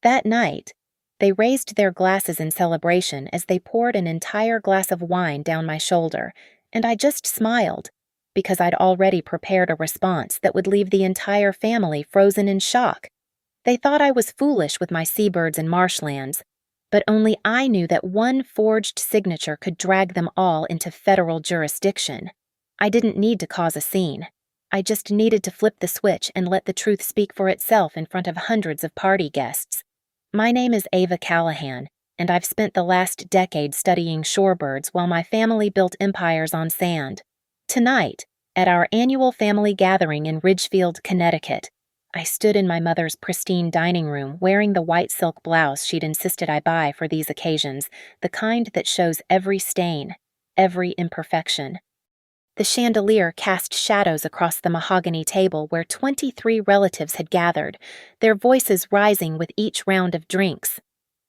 That night, they raised their glasses in celebration as they poured an entire glass of wine down my shoulder, and I just smiled, because I'd already prepared a response that would leave the entire family frozen in shock. They thought I was foolish with my seabirds and marshlands, but only I knew that one forged signature could drag them all into federal jurisdiction. I didn't need to cause a scene. I just needed to flip the switch and let the truth speak for itself in front of hundreds of party guests. My name is Ava Callahan, and I've spent the last decade studying shorebirds while my family built empires on sand. Tonight, at our annual family gathering in Ridgefield, Connecticut, I stood in my mother's pristine dining room wearing the white silk blouse she'd insisted I buy for these occasions, the kind that shows every stain, every imperfection. The chandelier cast shadows across the mahogany table where 23 relatives had gathered, their voices rising with each round of drinks.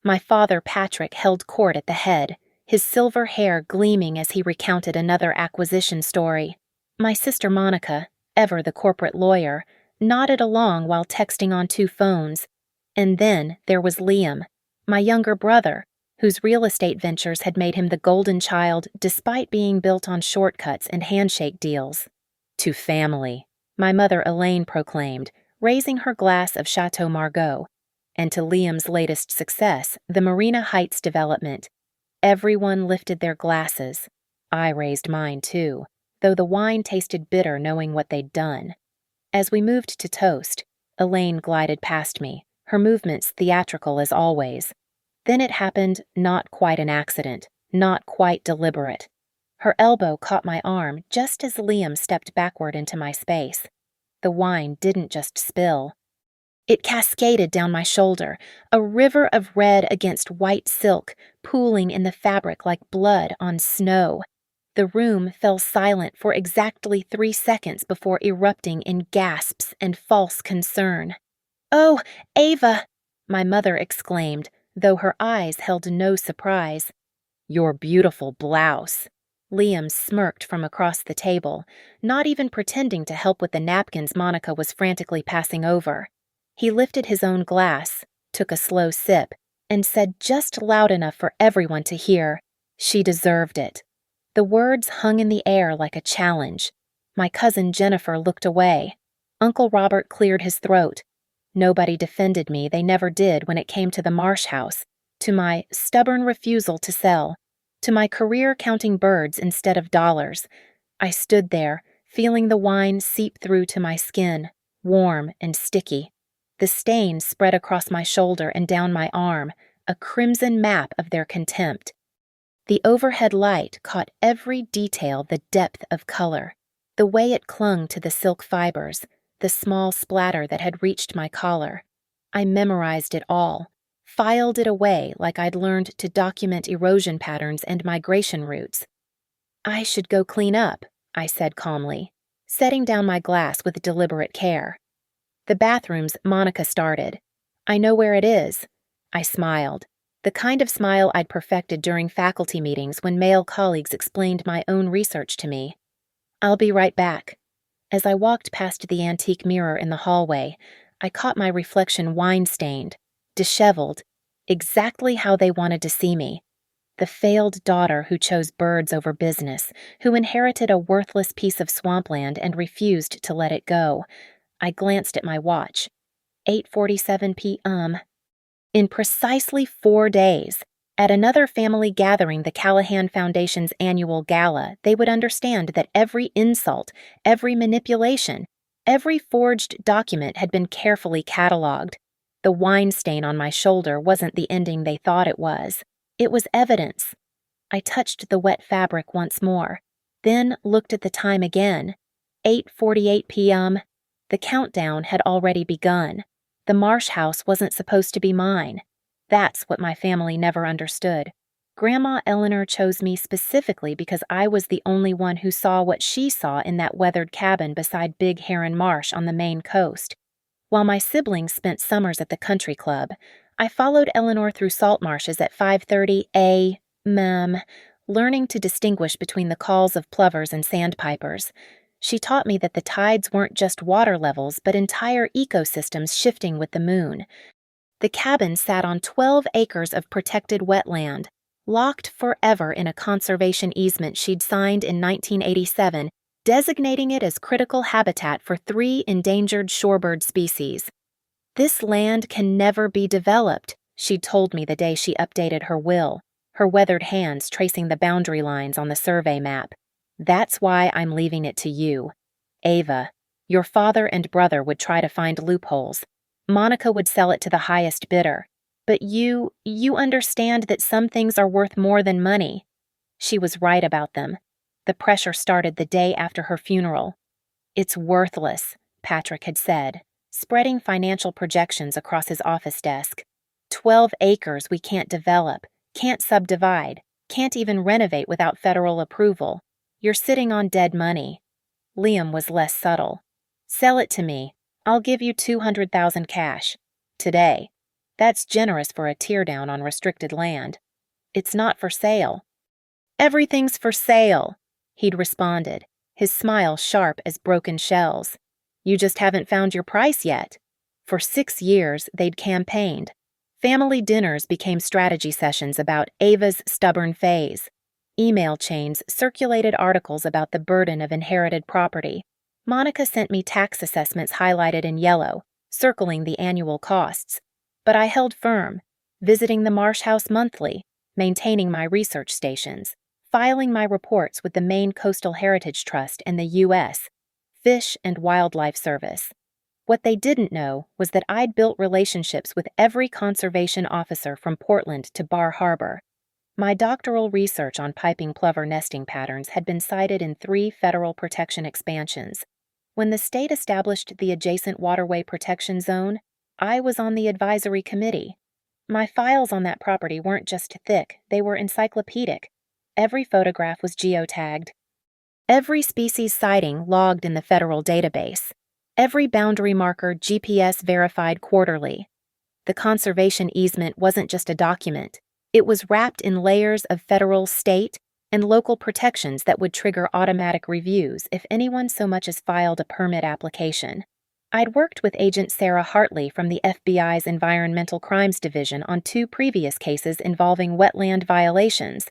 My father, Patrick, held court at the head, his silver hair gleaming as he recounted another acquisition story. My sister Monica, ever the corporate lawyer, nodded along while texting on 2 phones. And then there was Liam, my younger brother, whose real estate ventures had made him the golden child despite being built on shortcuts and handshake deals. To family, my mother Elaine proclaimed, raising her glass of Chateau Margaux, and to Liam's latest success, the Marina Heights development. Everyone lifted their glasses. I raised mine too, though the wine tasted bitter knowing what they'd done. As we moved to toast, Elaine glided past me, her movements theatrical as always. Then it happened, not quite an accident, not quite deliberate. Her elbow caught my arm just as Liam stepped backward into my space. The wine didn't just spill. It cascaded down my shoulder, a river of red against white silk, pooling in the fabric like blood on snow. The room fell silent for exactly 3 seconds before erupting in gasps and false concern. "Oh, Ava!" my mother exclaimed, though her eyes held no surprise. "Your beautiful blouse." Liam smirked from across the table, not even pretending to help with the napkins Monica was frantically passing over. He lifted his own glass, took a slow sip, and said just loud enough for everyone to hear, "She deserved it." The words hung in the air like a challenge. My cousin Jennifer looked away. Uncle Robert cleared his throat. Nobody defended me, they never did when it came to the Marsh house, to my stubborn refusal to sell, to my career counting birds instead of dollars. I stood there, feeling the wine seep through to my skin, warm and sticky. The stain spread across my shoulder and down my arm, a crimson map of their contempt. The overhead light caught every detail, the depth of color, the way it clung to the silk fibers, the small splatter that had reached my collar. I memorized it all, filed it away like I'd learned to document erosion patterns and migration routes. "I should go clean up," I said calmly, setting down my glass with deliberate care. "The bathrooms," Monica started. "I know where it is." I smiled, the kind of smile I'd perfected during faculty meetings when male colleagues explained my own research to me. "I'll be right back." As I walked past the antique mirror in the hallway, I caught my reflection wine-stained, disheveled, exactly how they wanted to see me. The failed daughter who chose birds over business, who inherited a worthless piece of swampland and refused to let it go. I glanced at my watch. 8:47 p.m. In precisely 4 days, at another family gathering, the Callahan Foundation's annual gala, they would understand that every insult, every manipulation, every forged document had been carefully cataloged. The wine stain on my shoulder wasn't the ending they thought it was. It was evidence. I touched the wet fabric once more, then looked at the time again. 8:48 p.m. The countdown had already begun. The Marsh house wasn't supposed to be mine. That's what my family never understood. Grandma Eleanor chose me specifically because I was the only one who saw what she saw in that weathered cabin beside Big Heron Marsh on the Maine coast. While my siblings spent summers at the country club, I followed Eleanor through salt marshes at 5:30 a.m., learning to distinguish between the calls of plovers and sandpipers. She taught me that the tides weren't just water levels, but entire ecosystems shifting with the moon. The cabin sat on 12 acres of protected wetland, locked forever in a conservation easement she'd signed in 1987, designating it as critical habitat for 3 endangered shorebird species. "This land can never be developed," she'd told me the day she updated her will, her weathered hands tracing the boundary lines on the survey map. "That's why I'm leaving it to you. Ava, your father and brother would try to find loopholes. Monica would sell it to the highest bidder. But you understand that some things are worth more than money." She was right about them. The pressure started the day after her funeral. "It's worthless," Patrick had said, spreading financial projections across his office desk. 12 acres we can't develop, can't subdivide, can't even renovate without federal approval. You're sitting on dead money." Liam was less subtle. "Sell it to me. I'll give you $200,000 cash. Today. That's generous for a teardown on restricted land." "It's not for sale." "Everything's for sale," he'd responded, his smile sharp as broken shells. "You just haven't found your price yet." For 6 years, they'd campaigned. Family dinners became strategy sessions about Ava's stubborn phase. Email chains circulated articles about the burden of inherited property. Monica sent me tax assessments highlighted in yellow, circling the annual costs. But I held firm, visiting the Marsh House monthly, maintaining my research stations, filing my reports with the Maine Coastal Heritage Trust and the U.S. Fish and Wildlife Service. What they didn't know was that I'd built relationships with every conservation officer from Portland to Bar Harbor. My doctoral research on piping plover nesting patterns had been cited in 3 federal protection expansions. When the state established the adjacent waterway protection zone, I was on the advisory committee. My files on that property weren't just thick, they were encyclopedic. Every photograph was geotagged. Every species sighting logged in the federal database. Every boundary marker GPS verified quarterly. The conservation easement wasn't just a document. It was wrapped in layers of federal, state, and local protections that would trigger automatic reviews if anyone so much as filed a permit application. I'd worked with Agent Sarah Hartley from the FBI's Environmental Crimes Division on 2 previous cases involving wetland violations.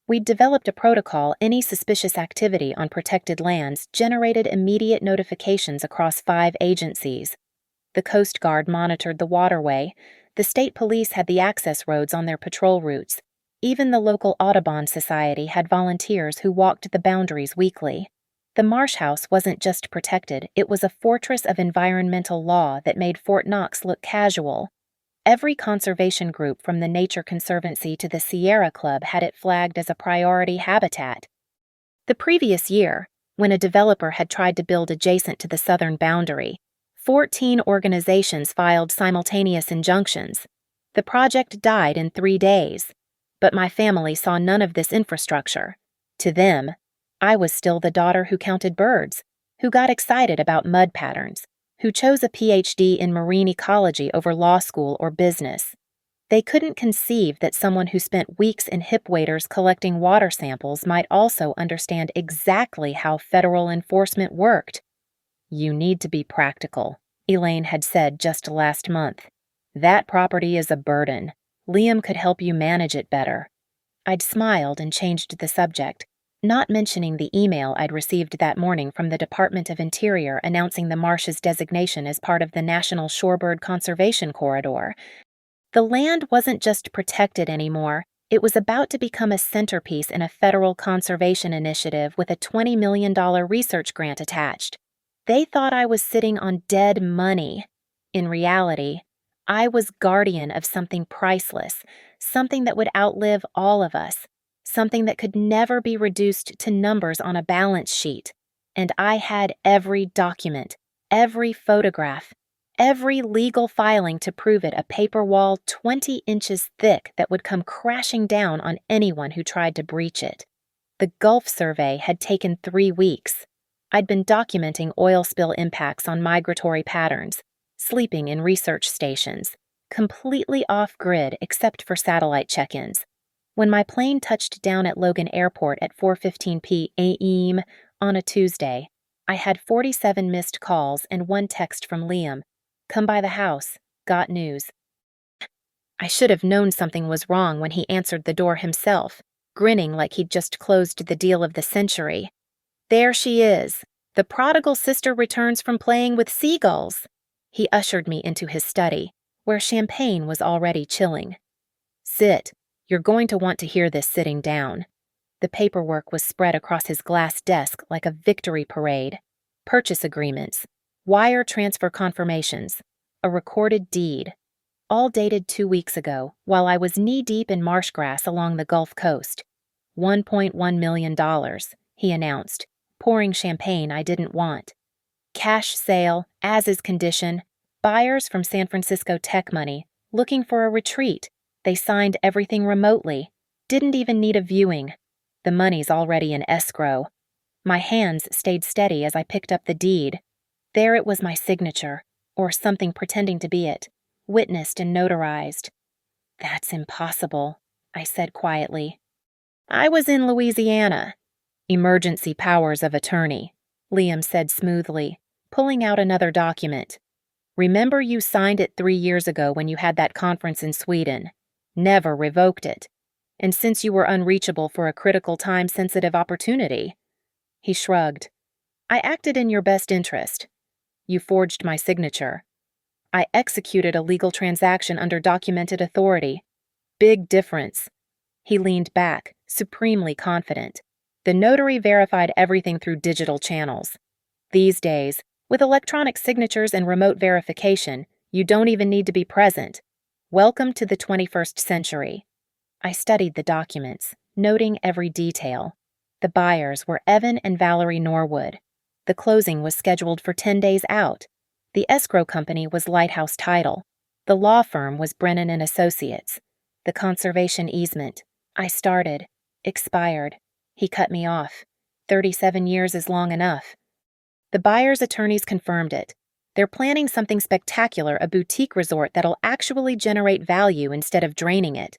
We'd developed a protocol. Any suspicious activity on protected lands generated immediate notifications across 5 agencies. The Coast Guard monitored the waterway. The state police had the access roads on their patrol routes. Even the local Audubon Society had volunteers who walked the boundaries weekly. The Marsh House wasn't just protected, it was a fortress of environmental law that made Fort Knox look casual. Every conservation group from the Nature Conservancy to the Sierra Club had it flagged as a priority habitat. The previous year, when a developer had tried to build adjacent to the southern boundary, 14 organizations filed simultaneous injunctions. The project died in 3 days. But my family saw none of this infrastructure. To them, I was still the daughter who counted birds, who got excited about mud patterns, who chose a PhD in marine ecology over law school or business. They couldn't conceive that someone who spent weeks in hip waders collecting water samples might also understand exactly how federal enforcement worked. "You need to be practical," Elaine had said just last month. "That property is a burden. Liam could help you manage it better." I'd smiled and changed the subject, not mentioning the email I'd received that morning from the Department of Interior announcing the marsh's designation as part of the National Shorebird Conservation Corridor. The land wasn't just protected anymore, it was about to become a centerpiece in a federal conservation initiative with a $20 million research grant attached. They thought I was sitting on dead money. In reality, I was guardian of something priceless, something that would outlive all of us, something that could never be reduced to numbers on a balance sheet. And I had every document, every photograph, every legal filing to prove it, a paper wall 20 inches thick that would come crashing down on anyone who tried to breach it. The Gulf survey had taken 3 weeks. I'd been documenting oil spill impacts on migratory patterns, sleeping in research stations, completely off-grid except for satellite check-ins. When my plane touched down at Logan Airport at 4:15 p.m. on a Tuesday, I had 47 missed calls and 1 text from Liam. "Come by the house. Got news." I should have known something was wrong when he answered the door himself, grinning like he'd just closed the deal of the century. There she is. The prodigal sister returns from playing with seagulls. He ushered me into his study, where champagne was already chilling. Sit. You're going to want to hear this sitting down. The paperwork was spread across his glass desk like a victory parade. Purchase agreements, wire transfer confirmations, a recorded deed, all dated 2 weeks ago while I was knee-deep in marsh grass along the Gulf Coast. $1.1 million, he announced, pouring champagne I didn't want. Cash sale, as is condition, buyers from San Francisco tech money, looking for a retreat. They signed everything remotely, didn't even need a viewing. The money's already in escrow. My hands stayed steady as I picked up the deed. There it was, my signature, or something pretending to be it, witnessed and notarized. That's impossible, I said quietly. I was in Louisiana. Emergency powers of attorney, Liam said smoothly, pulling out another document. Remember you signed it 3 years ago when you had that conference in Sweden. Never revoked it. And since you were unreachable for a critical time-sensitive opportunity. He shrugged. I acted in your best interest. You forged my signature. I executed a legal transaction under documented authority. Big difference. He leaned back, supremely confident. The notary verified everything through digital channels. These days, with electronic signatures and remote verification, you don't even need to be present. Welcome to the 21st century. I studied the documents, noting every detail. The buyers were Evan and Valerie Norwood. The closing was scheduled for 10 days out. The escrow company was Lighthouse Title. The law firm was Brennan and Associates. The conservation easement. I started. Expired. He cut me off. 37 years is long enough. The buyer's attorneys confirmed it. They're planning something spectacular, a boutique resort that'll actually generate value instead of draining it.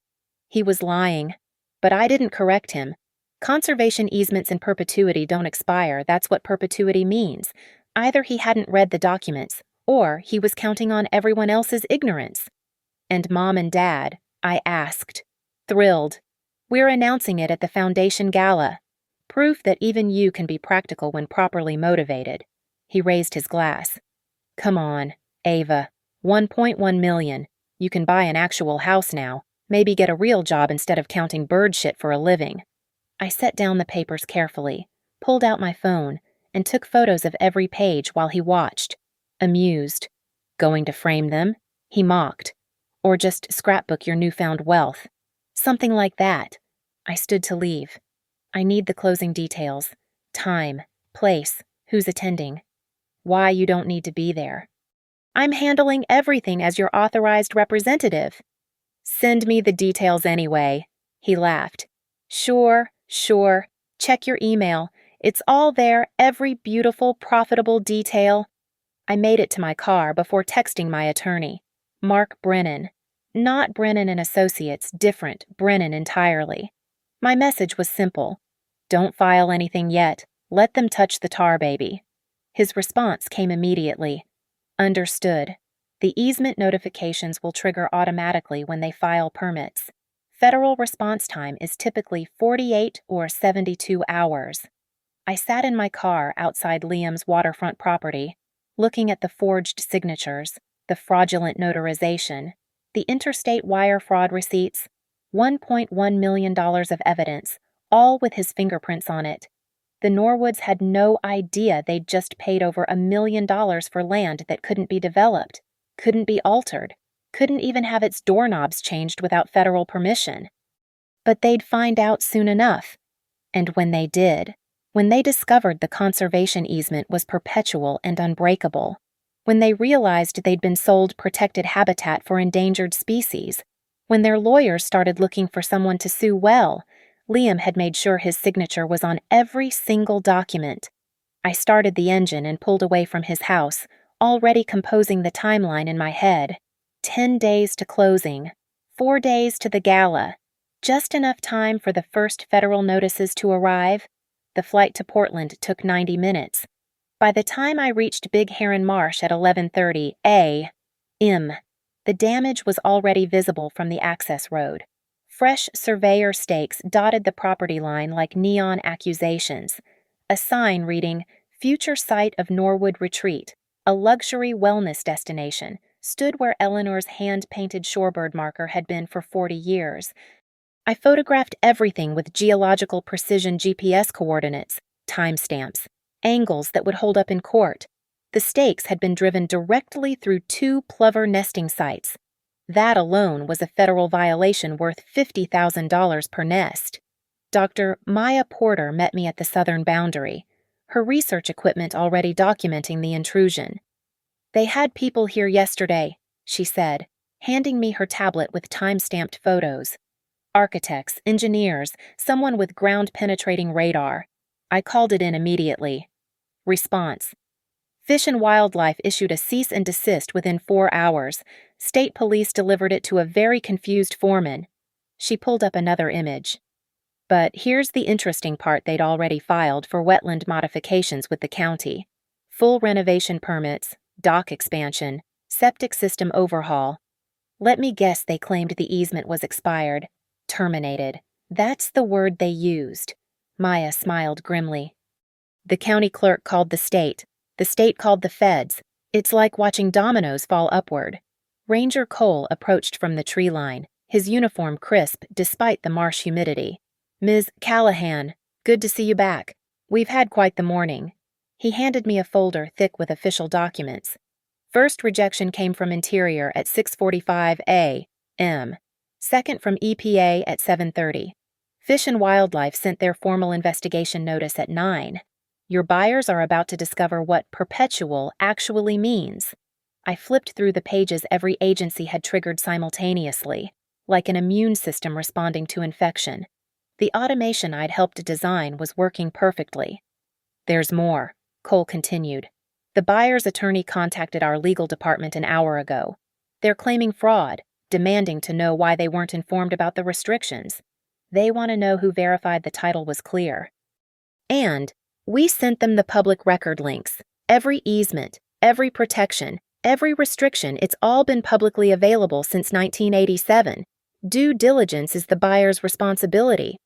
He was lying, but I didn't correct him. Conservation easements in perpetuity don't expire, that's what perpetuity means. Either he hadn't read the documents, or he was counting on everyone else's ignorance. And Mom and Dad, I asked. Thrilled. We're announcing it at the Foundation Gala. Proof that even you can be practical when properly motivated. He raised his glass. Come on, Ava. 1.1 million. You can buy an actual house now. Maybe get a real job instead of counting bird shit for a living. I set down the papers carefully, pulled out my phone, and took photos of every page while he watched. Amused. Going to frame them? He mocked. Or just scrapbook your newfound wealth. Something like that. I stood to leave. I need the closing details. Time, place, who's attending. Why you don't need to be there. I'm handling everything as your authorized representative. Send me the details anyway, he laughed. Sure. Check your email. It's all there, every beautiful, profitable detail. I made it to my car before texting my attorney. Mark Brennan. Not Brennan and Associates, different, Brennan entirely. My message was simple. Don't file anything yet. Let them touch the tar baby. His response came immediately. Understood. The easement notifications will trigger automatically when they file permits. Federal response time is typically 48 or 72 hours. I sat in my car outside Liam's waterfront property, looking at the forged signatures, the fraudulent notarization, the interstate wire fraud receipts, $1.1 million of evidence, all with his fingerprints on it. The Norwoods had no idea they'd just paid over $1 million for land that couldn't be developed, couldn't be altered, couldn't even have its doorknobs changed without federal permission. But they'd find out soon enough. And when they did, when they discovered the conservation easement was perpetual and unbreakable, when they realized they'd been sold protected habitat for endangered species, when their lawyers started looking for someone to sue well, Liam had made sure his signature was on every single document. I started the engine and pulled away from his house, already composing the timeline in my head. 10 days to closing, 4 days to the gala, just enough time for the first federal notices to arrive. The flight to Portland took 90 minutes. By the time I reached Big Heron Marsh at 11:30 a.m., The damage was already visible from the access road. Fresh surveyor stakes dotted the property line like neon accusations. A sign reading, "Future site of Norwood Retreat, a luxury wellness destination," stood where Eleanor's hand-painted shorebird marker had been for 40 years. I photographed everything with geological precision GPS coordinates, timestamps, angles that would hold up in court. The stakes had been driven directly through 2 plover nesting sites. That alone was a federal violation worth $50,000 per nest. Dr. Maya Porter met me at the southern boundary, her research equipment already documenting the intrusion. "They had people here yesterday," she said, handing me her tablet with time-stamped photos. "Architects, engineers, someone with ground-penetrating radar." I called it in immediately. Response: Fish and Wildlife issued a cease and desist within 4 hours. State police delivered it to a very confused foreman. She pulled up another image. But here's the interesting part: they'd already filed for wetland modifications with the county. Full renovation permits, dock expansion, septic system overhaul. Let me guess, they claimed the easement was expired. Terminated. That's the word they used. Maya smiled grimly. The county clerk called the state called the feds. It's like watching dominoes fall upward. Ranger Cole approached from the tree line, his uniform crisp despite the marsh humidity. "Ms. Callahan, good to see you back. We've had quite the morning." He handed me a folder thick with official documents. First rejection came from Interior at 6:45 a.m. Second from EPA at 7:30. Fish and Wildlife sent their formal investigation notice at 9. Your buyers are about to discover what perpetual actually means. I flipped through the pages every agency had triggered simultaneously, like an immune system responding to infection. The automation I'd helped design was working perfectly. "There's more," Cole continued. "The buyer's attorney contacted our legal department an hour ago. They're claiming fraud, demanding to know why they weren't informed about the restrictions. They want to know who verified the title was clear. And we sent them the public record links. Every easement, every protection, every restriction, it's all been publicly available since 1987. Due diligence is the buyer's responsibility."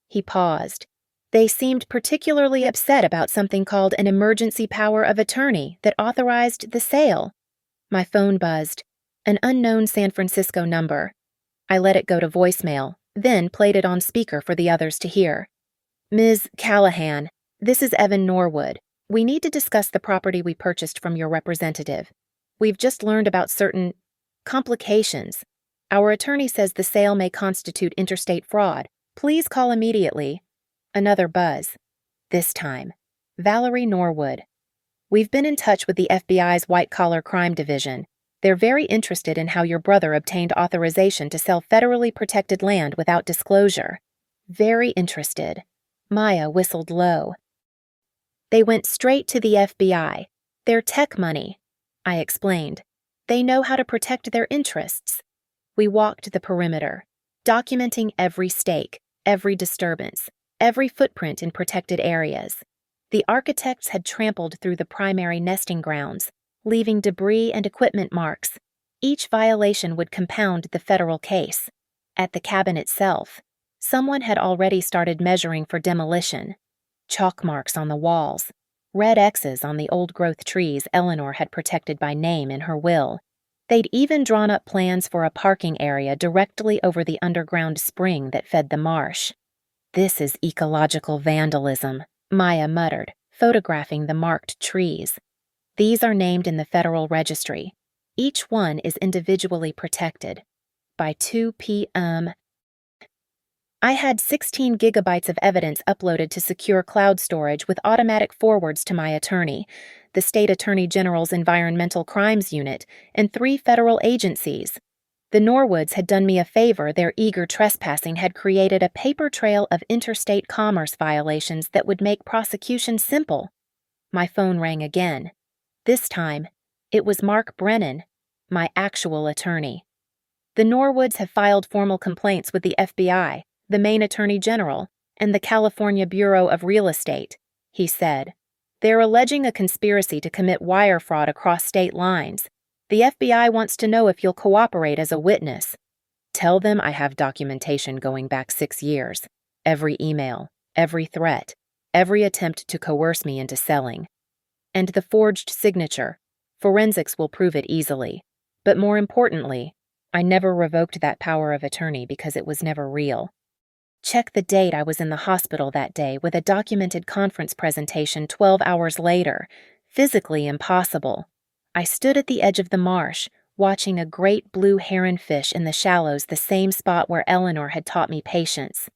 He paused. "They seemed particularly upset about something called an emergency power of attorney that authorized the sale." My phone buzzed. An unknown San Francisco number. I let it go to voicemail, then played it on speaker for the others to hear. "Ms. Callahan, this is Evan Norwood. We need to discuss the property we purchased from your representative. We've just learned about certain complications. Our attorney says the sale may constitute interstate fraud. Please call immediately." Another buzz. This time, Valerie Norwood. "We've been in touch with the FBI's white-collar crime division. They're very interested in how your brother obtained authorization to sell federally protected land without disclosure." Very interested. Maya whistled low. "They went straight to the FBI. They're tech money," I explained. "They know how to protect their interests." We walked the perimeter, documenting every stake, every disturbance, every footprint in protected areas. The architects had trampled through the primary nesting grounds, leaving debris and equipment marks. Each violation would compound the federal case. At the cabin itself, someone had already started measuring for demolition. Chalk marks on the walls, red X's on the old-growth trees Eleanor had protected by name in her will. They'd even drawn up plans for a parking area directly over the underground spring that fed the marsh. "This is ecological vandalism," Maya muttered, photographing the marked trees. "These are named in the Federal Registry. Each one is individually protected. By 2 p.m. I had 16 gigabytes of evidence uploaded to secure cloud storage with automatic forwards to my attorney, the State Attorney General's Environmental Crimes Unit, and 3 federal agencies. The Norwoods had done me a favor. Their eager trespassing had created a paper trail of interstate commerce violations that would make prosecution simple. My phone rang again. This time, it was Mark Brennan, my actual attorney. "The Norwoods have filed formal complaints with the FBI, the Maine Attorney General, and the California Bureau of Real Estate," he said. "They're alleging a conspiracy to commit wire fraud across state lines. The FBI wants to know if you'll cooperate as a witness. Tell them I have documentation going back 6 years. Every email, every threat, every attempt to coerce me into selling. And the forged signature. Forensics will prove it easily. But more importantly, I never revoked that power of attorney because it was never real. Check the date. I was in the hospital that day with a documented conference presentation 12 hours later. Physically impossible. I stood at the edge of the marsh, watching a great blue heronfish in the shallows, the same spot where Eleanor had taught me patience.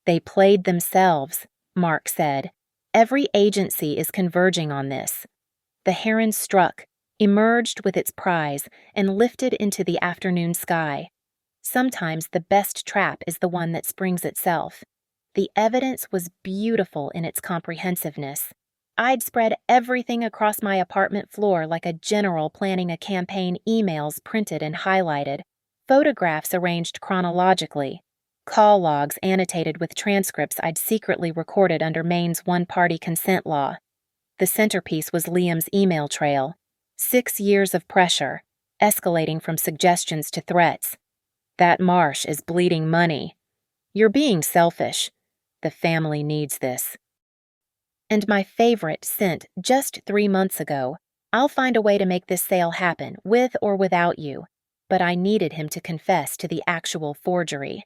They played themselves, Mark said. Every agency is converging on this. The heron struck, emerged with its prize, and lifted into the afternoon sky. Sometimes the best trap is the one that springs itself. The evidence was beautiful in its comprehensiveness. I'd spread everything across my apartment floor like a general planning a campaign, emails printed and highlighted, photographs arranged chronologically, call logs annotated with transcripts I'd secretly recorded under Maine's one-party consent law. The centerpiece was Liam's email trail. 6 years of pressure, escalating from suggestions to threats. That marsh is bleeding money. You're being selfish. The family needs this. And my favorite, sent just 3 months ago, I'll find a way to make this sale happen, with or without you. But I needed him to confess to the actual forgery.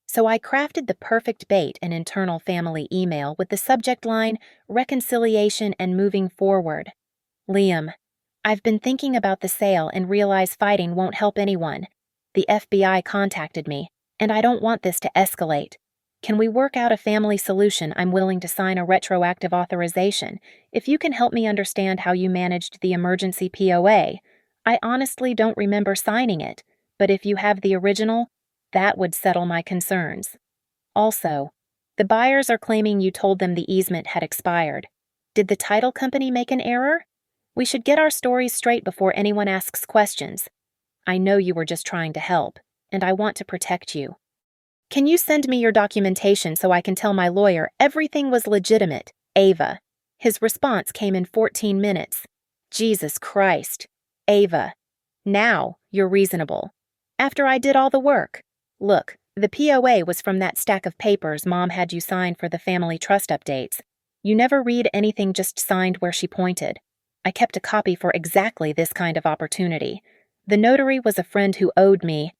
So I crafted the perfect bait, an internal family email with the subject line, reconciliation and moving forward. Liam, I've been thinking about the sale and realize fighting won't help anyone. The FBI contacted me, and I don't want this to escalate. Can we work out a family solution? I'm willing to sign a retroactive authorization. If you can help me understand how you managed the emergency POA, I honestly don't remember signing it, but if you have the original, that would settle my concerns. Also, the buyers are claiming you told them the easement had expired. Did the title company make an error? We should get our stories straight before anyone asks questions. I know you were just trying to help, and I want to protect you. Can you send me your documentation so I can tell my lawyer everything was legitimate, Ava? His response came in 14 minutes. Jesus Christ. Ava. Now you're reasonable. After I did all the work. Look, the POA was from that stack of papers Mom had you sign for the family trust updates. You never read anything just signed where she pointed. I kept a copy for exactly this kind of opportunity. The notary was a friend who owed me.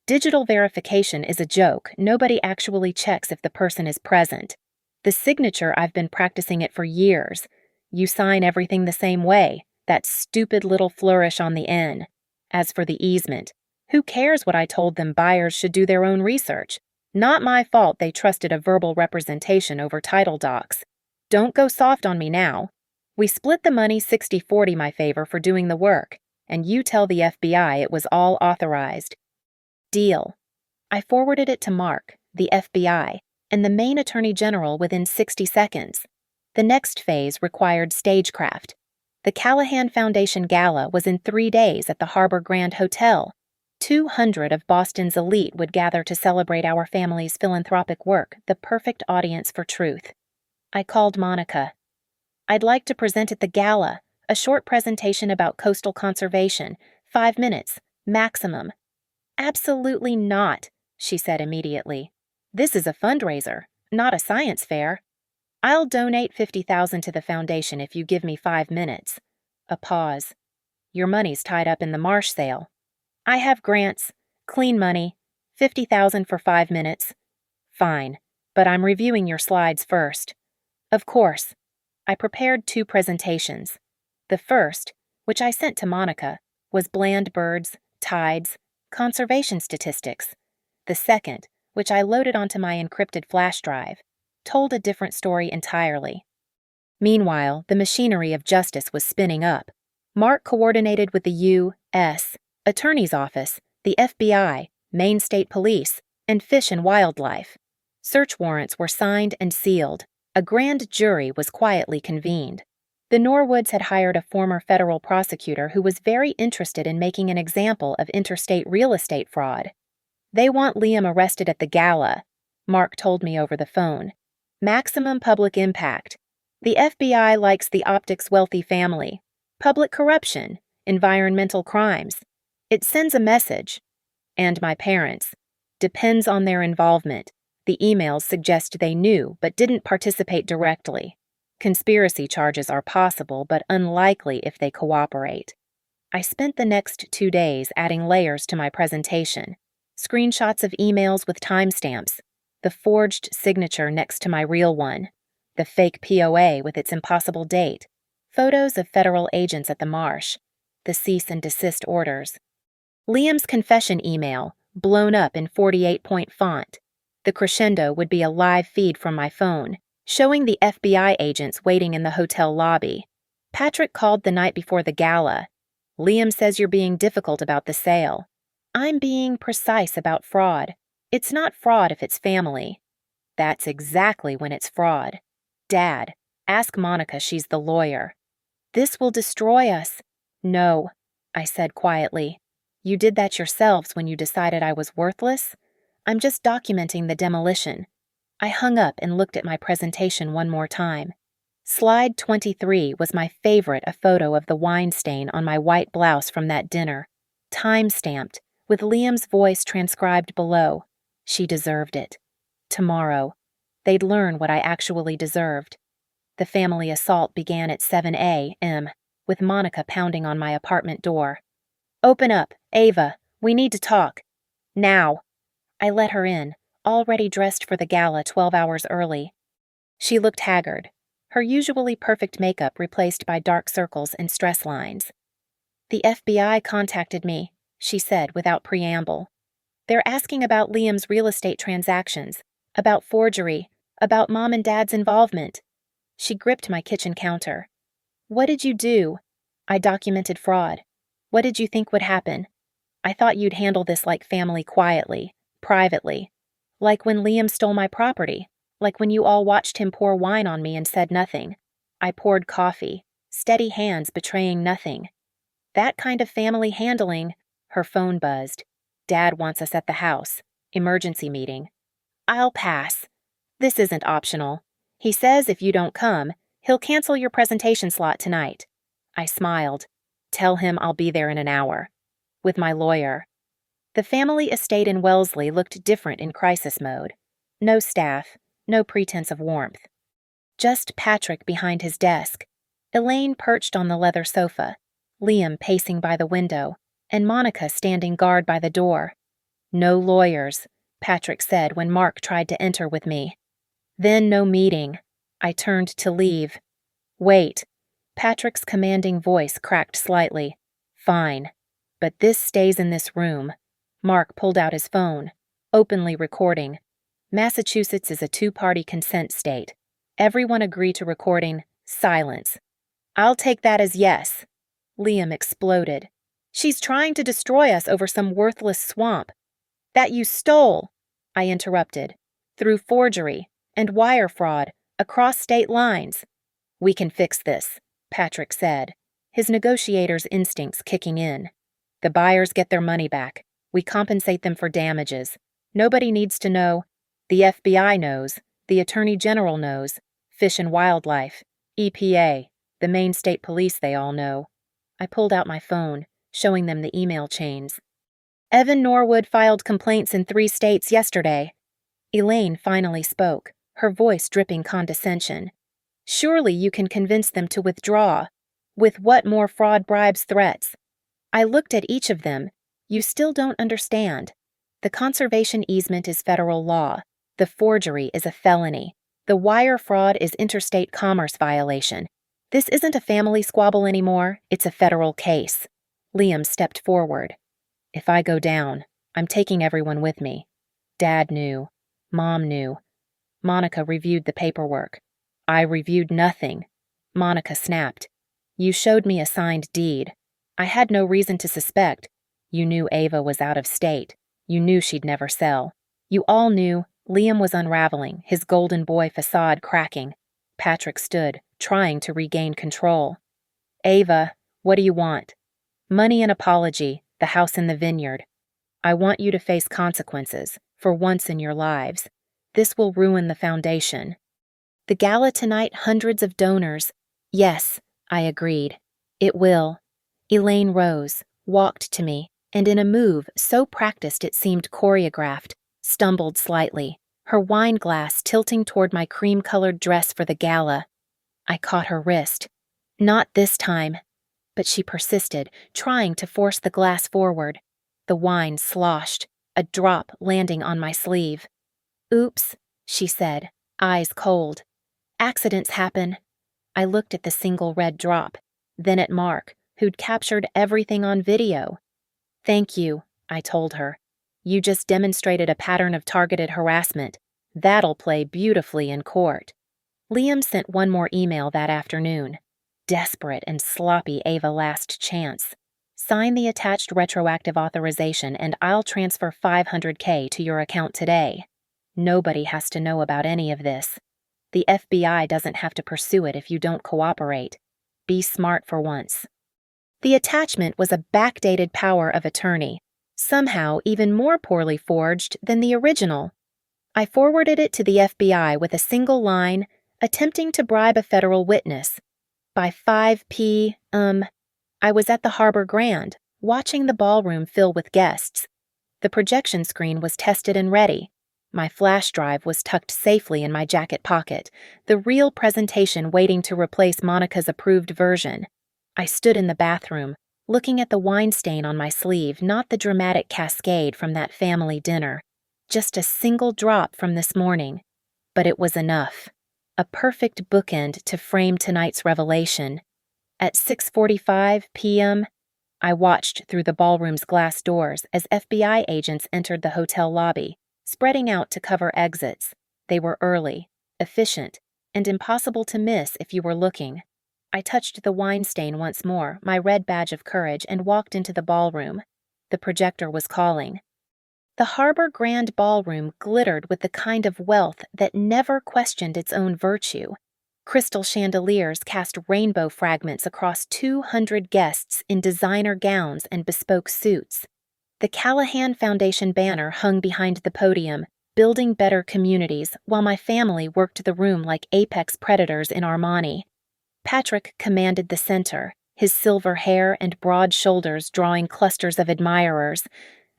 Digital verification is a joke. Nobody actually checks if the person is present. The signature, I've been practicing it for years. You sign everything the same way, that stupid little flourish on the N. As for the easement, who cares what I told them? Buyers should do their own research. Not my fault they trusted a verbal representation over title docs. Don't go soft on me now. We split the money 60-40 my favor for doing the work, and you tell the FBI it was all authorized. Deal. I forwarded it to Mark, the FBI, and the Maine Attorney General within 60 seconds. The next phase required stagecraft. The Callahan Foundation Gala was in 3 days at the Harbor Grand Hotel. 200 of Boston's elite would gather to celebrate our family's philanthropic work, the perfect audience for truth. I called Monica. I'd like to present at the gala, a short presentation about coastal conservation, 5 minutes, maximum. Absolutely not, she said immediately. This is a fundraiser, not a science fair. I'll donate $50,000 to the foundation if you give me 5 minutes. A pause. Your money's tied up in the marsh sale. I have grants, clean money, $50,000 for 5 minutes. Fine, but I'm reviewing your slides first. Of course. I prepared 2 presentations. The first, which I sent to Monica, was bland birds, tides, conservation statistics. The second, which I loaded onto my encrypted flash drive, told a different story entirely. Meanwhile, the machinery of justice was spinning up. Mark coordinated with the U.S. Attorney's Office, the FBI, Maine State Police, and Fish and Wildlife. Search warrants were signed and sealed. A grand jury was quietly convened. The Norwoods had hired a former federal prosecutor who was very interested in making an example of interstate real estate fraud. They want Liam arrested at the gala, Mark told me over the phone. Maximum public impact. The FBI likes the optics wealthy family. Public corruption. environmental crimes. It sends a message. And my parents. Depends on their involvement. The emails suggest they knew but didn't participate directly. Conspiracy charges are possible but unlikely if they cooperate. I spent the next 2 days adding layers to my presentation. Screenshots of emails with timestamps, the forged signature next to my real one, the fake POA with its impossible date, photos of federal agents at the marsh, the cease and desist orders. Liam's confession email, blown up in 48-point font. The crescendo would be a live feed from my phone, showing the FBI agents waiting in the hotel lobby. Patrick called the night before the gala. Liam says you're being difficult about the sale. I'm being precise about fraud. It's not fraud if it's family. That's exactly when it's fraud. Dad, ask Monica, she's the lawyer. This will destroy us. No, I said quietly. You did that yourselves when you decided I was worthless. I'm just documenting the demolition. I hung up and looked at my presentation one more time. Slide 23 was my favorite, a photo of the wine stain on my white blouse from that dinner. Time-stamped, with Liam's voice transcribed below. She deserved it. Tomorrow. They'd learn what I actually deserved. The family assault began at 7 a.m., with Monica pounding on my apartment door. Open up, Ava. We need to talk. Now. I let her in, already dressed for the gala 12 hours early. She looked haggard, her usually perfect makeup replaced by dark circles and stress lines. The FBI contacted me, she said without preamble. They're asking about Liam's real estate transactions, about forgery, about Mom and Dad's involvement. She gripped my kitchen counter. What did you do? I documented fraud. What did you think would happen? I thought you'd handle this like family, quietly, privately. Like when Liam stole my property. Like when you all watched him pour wine on me and said nothing. I poured coffee, steady hands betraying nothing. That kind of family handling. Her phone buzzed. Dad wants us at the house. Emergency meeting. I'll pass. This isn't optional. He says if you don't come, he'll cancel your presentation slot tonight. I smiled. Tell him I'll be there in an hour. With my lawyer. The family estate in Wellesley looked different in crisis mode. No staff, no pretense of warmth. Just Patrick behind his desk, Elaine perched on the leather sofa, Liam pacing by the window, and Monica standing guard by the door. No lawyers, Patrick said when Mark tried to enter with me. Then no meeting. I turned to leave. Wait. Patrick's commanding voice cracked slightly. Fine. But this stays in this room. Mark pulled out his phone, openly recording. Massachusetts is a two-party consent state. Everyone agree to recording. Silence. I'll take that as yes. Liam exploded. She's trying to destroy us over some worthless swamp. That you stole, I interrupted, through forgery and wire fraud across state lines. We can fix this, Patrick said, his negotiator's instincts kicking in. The buyers get their money back. We compensate them for damages. Nobody needs to know. The FBI knows. The Attorney General knows. Fish and Wildlife. EPA. The Maine State Police, they all know. I pulled out my phone, showing them the email chains. Evan Norwood filed complaints in 3 states yesterday. Elaine finally spoke, her voice dripping condescension. Surely you can convince them to withdraw. With what more fraud, bribes, threats? I looked at each of them. You still don't understand. The conservation easement is federal law. The forgery is a felony. The wire fraud is interstate commerce violation. This isn't a family squabble anymore. It's a federal case. Liam stepped forward. If I go down, I'm taking everyone with me. Dad knew. Mom knew. Monica reviewed the paperwork. I reviewed nothing. Monica snapped. You showed me a signed deed. I had no reason to suspect. You knew Ava was out of state. You knew she'd never sell. You all knew Liam was unraveling, his golden boy facade cracking. Patrick stood, trying to regain control. Ava, what do you want? Money and apology, the house in the vineyard. I want you to face consequences, for once in your lives. This will ruin the foundation. The gala tonight, hundreds of donors. Yes, I agreed. It will. Elaine rose, walked to me, and in a move so practiced it seemed choreographed, stumbled slightly, her wine glass tilting toward my cream-colored dress for the gala. I caught her wrist. Not this time. But she persisted, trying to force the glass forward. The wine sloshed, a drop landing on my sleeve. "Oops," she said, eyes cold. "Accidents happen." I looked at the single red drop, then at Mark, who'd captured everything on video. "Thank you," I told her. "You just demonstrated a pattern of targeted harassment. That'll play beautifully in court." Liam sent one more email that afternoon. Desperate and sloppy Ava last chance. "Sign the attached retroactive authorization and I'll transfer $500K to your account today. Nobody has to know about any of this. The FBI doesn't have to pursue it if you don't cooperate. Be smart for once." The attachment was a backdated power of attorney, somehow even more poorly forged than the original. I forwarded it to the FBI with a single line, attempting to bribe a federal witness. By 5 p.m., I was at the Harbor Grand, watching the ballroom fill with guests. The projection screen was tested and ready. My flash drive was tucked safely in my jacket pocket, the real presentation waiting to replace Monica's approved version. I stood in the bathroom, looking at the wine stain on my sleeve, not the dramatic cascade from that family dinner. Just a single drop from this morning. But it was enough. A perfect bookend to frame tonight's revelation. At 6:45 p.m., I watched through the ballroom's glass doors as FBI agents entered the hotel lobby, spreading out to cover exits. They were early, efficient, and impossible to miss if you were looking. I touched the wine stain once more, my red badge of courage, and walked into the ballroom. The projector was calling. The Harbor Grand Ballroom glittered with the kind of wealth that never questioned its own virtue. Crystal chandeliers cast rainbow fragments across 200 guests in designer gowns and bespoke suits. The Callahan Foundation banner hung behind the podium, building better communities, while my family worked the room like apex predators in Armani. Patrick commanded the center, his silver hair and broad shoulders drawing clusters of admirers.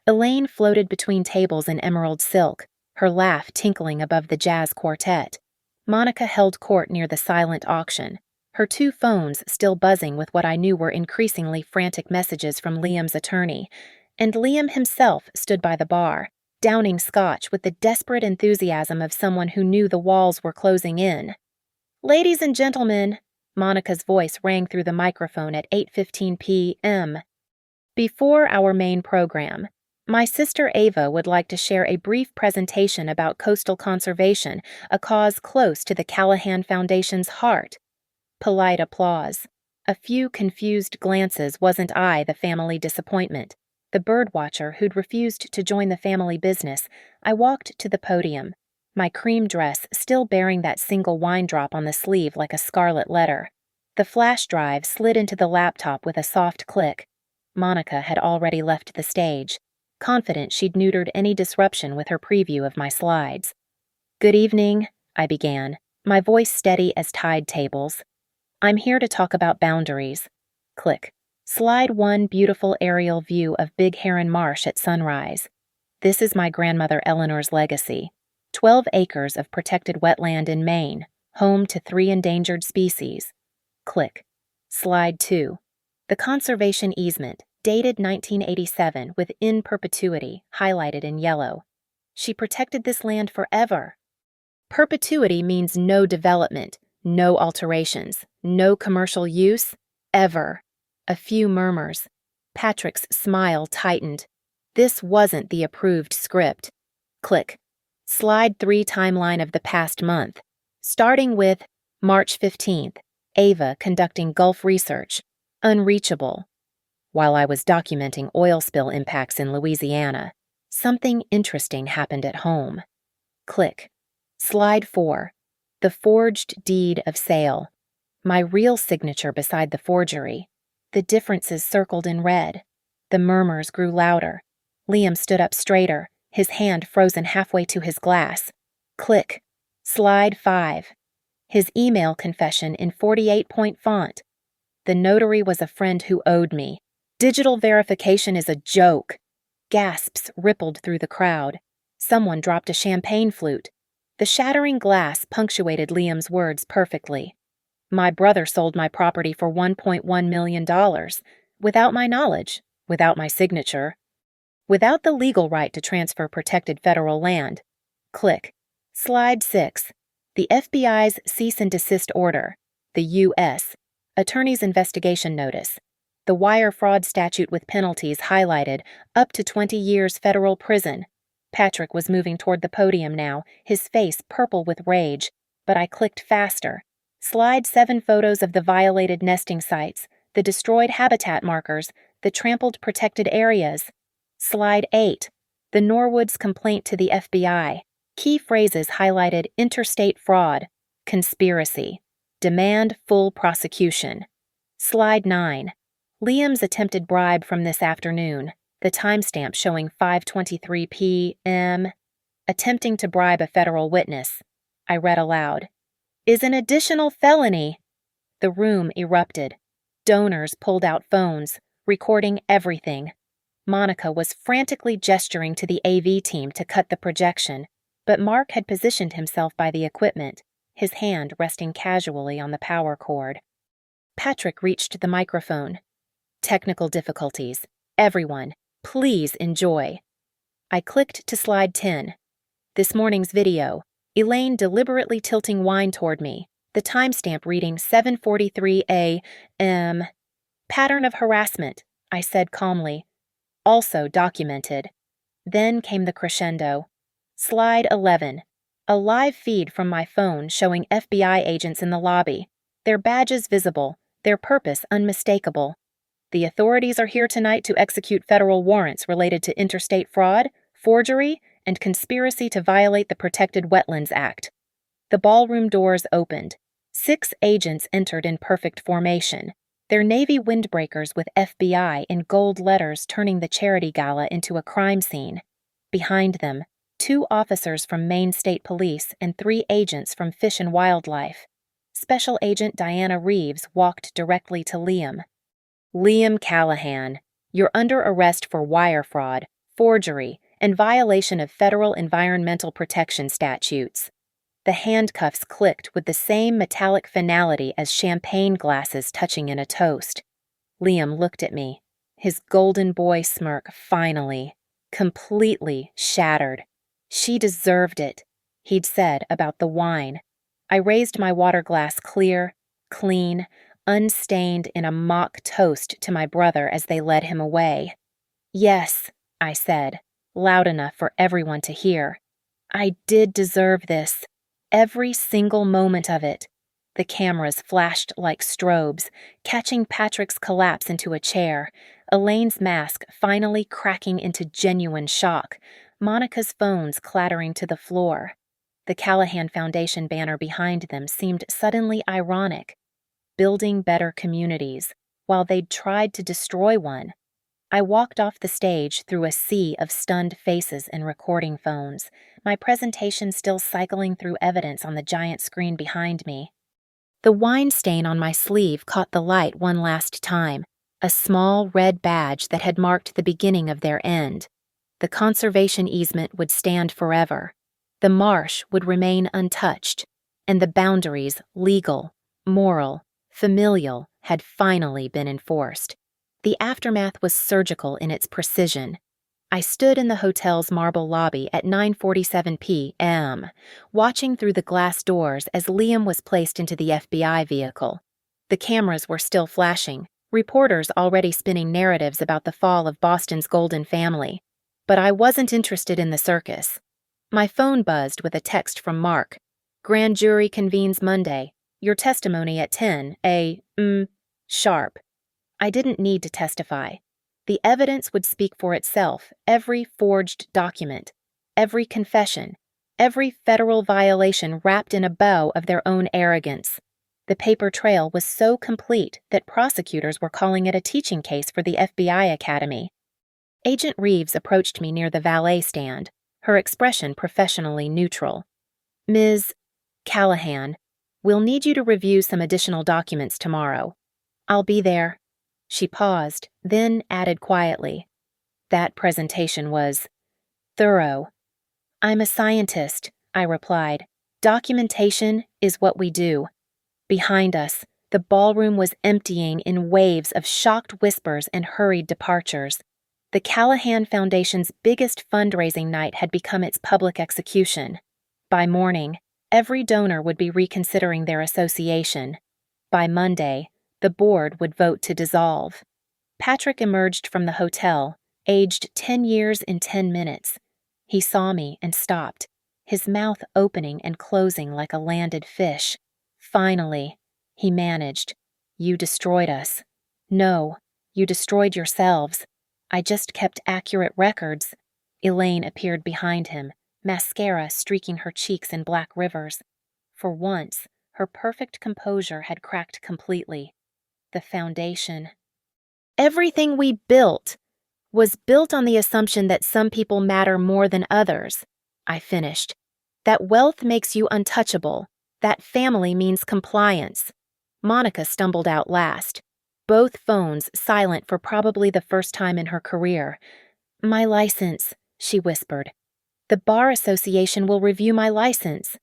Elaine floated between tables in emerald silk, her laugh tinkling above the jazz quartet. Monica held court near the silent auction, her 2 phones still buzzing with what I knew were increasingly frantic messages from Liam's attorney, and Liam himself stood by the bar, downing scotch with the desperate enthusiasm of someone who knew the walls were closing in. "Ladies and gentlemen," Monica's voice rang through the microphone at 8:15 p.m. "Before our main program, my sister Ava would like to share a brief presentation about coastal conservation, a cause close to the Callahan Foundation's heart." Polite applause. A few confused glances. Wasn't I the family disappointment? The birdwatcher who'd refused to join the family business. I walked to the podium, my cream dress still bearing that single wine drop on the sleeve like a scarlet letter. The flash drive slid into the laptop with a soft click. Monica had already left the stage, confident she'd neutered any disruption with her preview of my slides. "Good evening," I began, my voice steady as tide tables. "I'm here to talk about boundaries." Click. Slide 1 beautiful aerial view of Big Heron Marsh at sunrise. This is my grandmother Eleanor's legacy. 12 acres of protected wetland in Maine, home to 3 endangered species. Click. Slide 2. The conservation easement, dated 1987 with in perpetuity, highlighted in yellow. She protected this land forever. Perpetuity means no development, no alterations, no commercial use, ever. A few murmurs. Patrick's smile tightened. This wasn't the approved script. Click. Slide 3 timeline of the past month, starting with March 15th, Ava conducting Gulf research, unreachable. While I was documenting oil spill impacts in Louisiana, something interesting happened at home. Click. Slide 4, the forged deed of sale. My real signature beside the forgery. The differences circled in red. The murmurs grew louder. Liam stood up straighter, his hand frozen halfway to his glass. Click. Slide 5. His email confession in 48-point font. The notary was a friend who owed me. Digital verification is a joke. Gasps rippled through the crowd. Someone dropped a champagne flute. The shattering glass punctuated Liam's words perfectly. My brother sold my property for $1.1 million, without my knowledge, without my signature, without the legal right to transfer protected federal land. Click. Slide 6. The FBI's cease and desist order. The U.S. Attorney's investigation notice. The wire fraud statute with penalties highlighted, up to 20 years federal prison. Patrick was moving toward the podium now, his face purple with rage, but I clicked faster. Slide 7. Photos of the violated nesting sites, the destroyed habitat markers, the trampled protected areas. Slide 8. The Norwoods' complaint to the FBI. Key phrases highlighted: interstate fraud, conspiracy, demand full prosecution. Slide 9. Liam's attempted bribe from this afternoon, the timestamp showing 5:23 p.m. Attempting to bribe a federal witness. I read aloud. Is an additional felony. The room erupted. Donors pulled out phones, recording everything. Monica was frantically gesturing to the AV team to cut the projection, but Mark had positioned himself by the equipment, his hand resting casually on the power cord. Patrick reached the microphone. Technical difficulties. Everyone, please enjoy. I clicked to slide 10. This morning's video. Elaine deliberately tilting wine toward me, the timestamp reading 7:43 a.m. Pattern of harassment, I said calmly. Also documented. Then came the crescendo. Slide 11. A live feed from my phone showing FBI agents in the lobby, their badges visible, their purpose unmistakable. The authorities are here tonight to execute federal warrants related to interstate fraud, forgery, and conspiracy to violate the Protected Wetlands Act. The ballroom doors opened. 6 agents entered in perfect formation, their navy windbreakers with FBI in gold letters turning the charity gala into a crime scene. Behind them, 2 officers from Maine State Police and 3 agents from Fish and Wildlife. Special Agent Diana Reeves walked directly to Liam. Liam Callahan, you're under arrest for wire fraud, forgery, and violation of federal environmental protection statutes. The handcuffs clicked with the same metallic finality as champagne glasses touching in a toast. Liam looked at me, his golden boy smirk finally, completely shattered. She deserved it, he'd said about the wine. I raised my water glass clear, clean, unstained in a mock toast to my brother as they led him away. Yes, I said, loud enough for everyone to hear. I did deserve this. Every single moment of it. The cameras flashed like strobes, catching Patrick's collapse into a chair, Elaine's mask finally cracking into genuine shock, Monica's phones clattering to the floor. The Callahan Foundation banner behind them seemed suddenly ironic. Building better communities, while they'd tried to destroy one. I walked off the stage through a sea of stunned faces and recording phones, my presentation still cycling through evidence on the giant screen behind me. The wine stain on my sleeve caught the light one last time, a small red badge that had marked the beginning of their end. The conservation easement would stand forever. The marsh would remain untouched, and the boundaries, legal, moral, familial, had finally been enforced. The aftermath was surgical in its precision. I stood in the hotel's marble lobby at 9:47 p.m., watching through the glass doors as Liam was placed into the FBI vehicle. The cameras were still flashing, reporters already spinning narratives about the fall of Boston's golden family. But I wasn't interested in the circus. My phone buzzed with a text from Mark. Grand jury convenes Monday. Your testimony at 10 a.m. sharp. I didn't need to testify. The evidence would speak for itself, every forged document, every confession, every federal violation wrapped in a bow of their own arrogance. The paper trail was so complete that prosecutors were calling it a teaching case for the FBI Academy. Agent Reeves approached me near the valet stand, her expression professionally neutral. Ms. Callahan, we'll need you to review some additional documents tomorrow. I'll be there. She paused, then added quietly. That presentation was thorough. I'm a scientist, I replied. Documentation is what we do. Behind us, the ballroom was emptying in waves of shocked whispers and hurried departures. The Callahan Foundation's biggest fundraising night had become its public execution. By morning, every donor would be reconsidering their association. By Monday, the board would vote to dissolve. Patrick emerged from the hotel, aged 10 years in 10 minutes. He saw me and stopped, his mouth opening and closing like a landed fish. Finally, he managed. You destroyed us. No, you destroyed yourselves. I just kept accurate records. Elaine appeared behind him, mascara streaking her cheeks in black rivers. For once, her perfect composure had cracked completely. The foundation. Everything we built was built on the assumption that some people matter more than others, I finished. That wealth makes you untouchable. That family means compliance. Monica stumbled out last, both phones silent for probably the first time in her career. My license, she whispered. The Bar Association will review my license.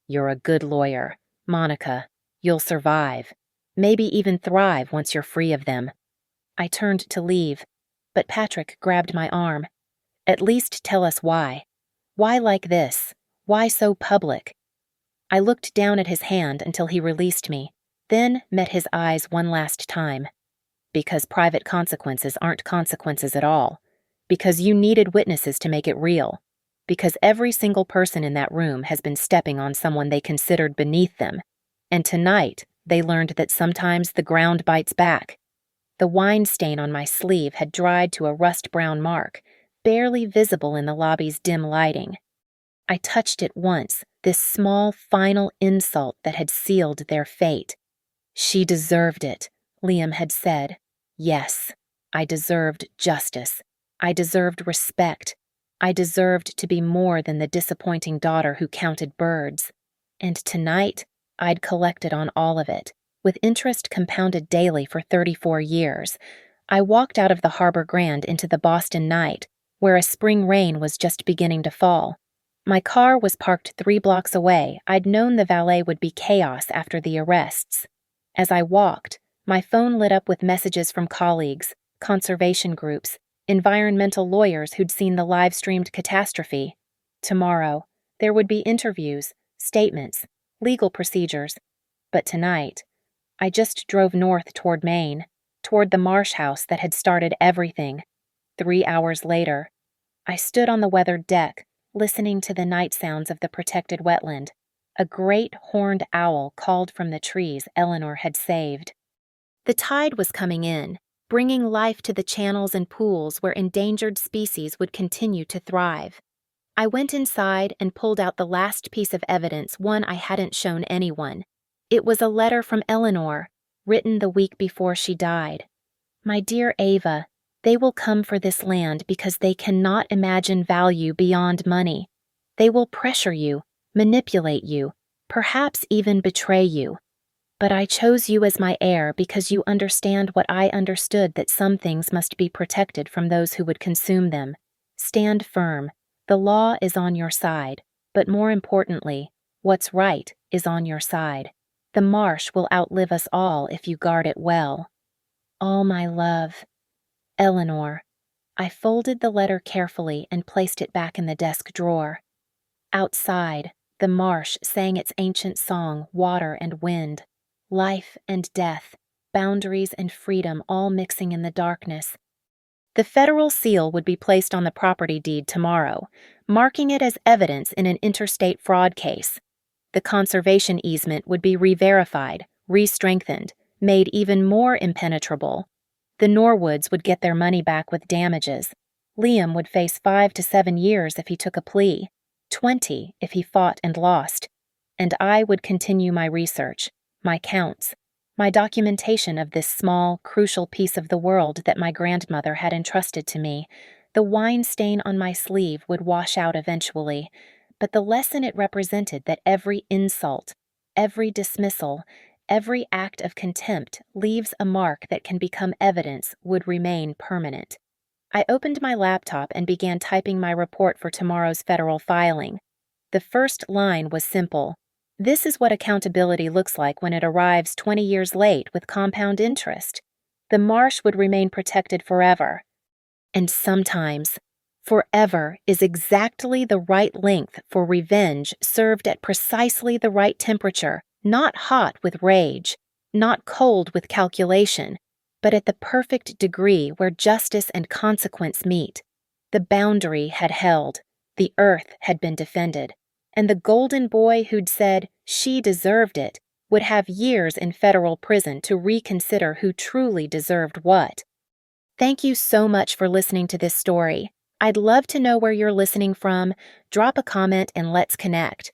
You're a good lawyer, Monica. You'll survive. Maybe even thrive once you're free of them. I turned to leave, but Patrick grabbed my arm. At least tell us why. Why like this? Why so public? I looked down at his hand until he released me, then met his eyes one last time. Because private consequences aren't consequences at all. Because you needed witnesses to make it real. Because every single person in that room has been stepping on someone they considered beneath them. And tonight, they learned that sometimes the ground bites back. The wine stain on my sleeve had dried to a rust-brown mark, barely visible in the lobby's dim lighting. I touched it once, this small final insult that had sealed their fate. She deserved it, Liam had said. Yes, I deserved justice. I deserved respect. I deserved to be more than the disappointing daughter who counted birds. And tonight, I'd collected on all of it, with interest compounded daily for 34 years. I walked out of the Harbor Grand into the Boston night, where a spring rain was just beginning to fall. My car was parked 3 blocks away. I'd known the valet would be chaos after the arrests. As I walked, my phone lit up with messages from colleagues, conservation groups, environmental lawyers who'd seen the live-streamed catastrophe. Tomorrow, there would be interviews, statements, legal procedures. But tonight, I just drove north toward Maine, toward the marsh house that had started everything. 3 hours later, I stood on the weathered deck, listening to the night sounds of the protected wetland. A great horned owl called from the trees Eleanor had saved. The tide was coming in, bringing life to the channels and pools where endangered species would continue to thrive. I went inside and pulled out the last piece of evidence, one I hadn't shown anyone. It was a letter from Eleanor, written the week before she died. My dear Ava, they will come for this land because they cannot imagine value beyond money. They will pressure you, manipulate you, perhaps even betray you. But I chose you as my heir because you understand what I understood, that some things must be protected from those who would consume them. Stand firm. The law is on your side, but more importantly, what's right is on your side. The marsh will outlive us all if you guard it well. All my love. Eleanor. I folded the letter carefully and placed it back in the desk drawer. Outside, the marsh sang its ancient song, water and wind. Life and death, boundaries and freedom all mixing in the darkness. The federal seal would be placed on the property deed tomorrow, marking it as evidence in an interstate fraud case. The conservation easement would be re-verified, re-strengthened, made even more impenetrable. The Norwoods would get their money back with damages. Liam would face 5 to 7 years if he took a plea, 20 if he fought and lost. And I would continue my research, my counts, my documentation of this small, crucial piece of the world that my grandmother had entrusted to me. The wine stain on my sleeve would wash out eventually, but the lesson it represented, that every insult, every dismissal, every act of contempt leaves a mark that can become evidence would remain permanent. I opened my laptop and began typing my report for tomorrow's federal filing. The first line was simple. This is what accountability looks like when it arrives 20 years late with compound interest. The marsh would remain protected forever. And sometimes, forever is exactly the right length for revenge served at precisely the right temperature, not hot with rage, not cold with calculation, but at the perfect degree where justice and consequence meet. The boundary had held, the earth had been defended, and the golden boy who'd said she deserved it would have years in federal prison to reconsider who truly deserved what. Thank you so much for listening to this story. I'd love to know where you're listening from. Drop a comment and let's connect.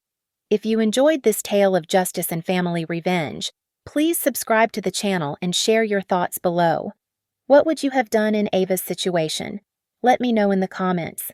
If you enjoyed this tale of justice and family revenge, please subscribe to the channel and share your thoughts below. What would you have done in Ava's situation? Let me know in the comments.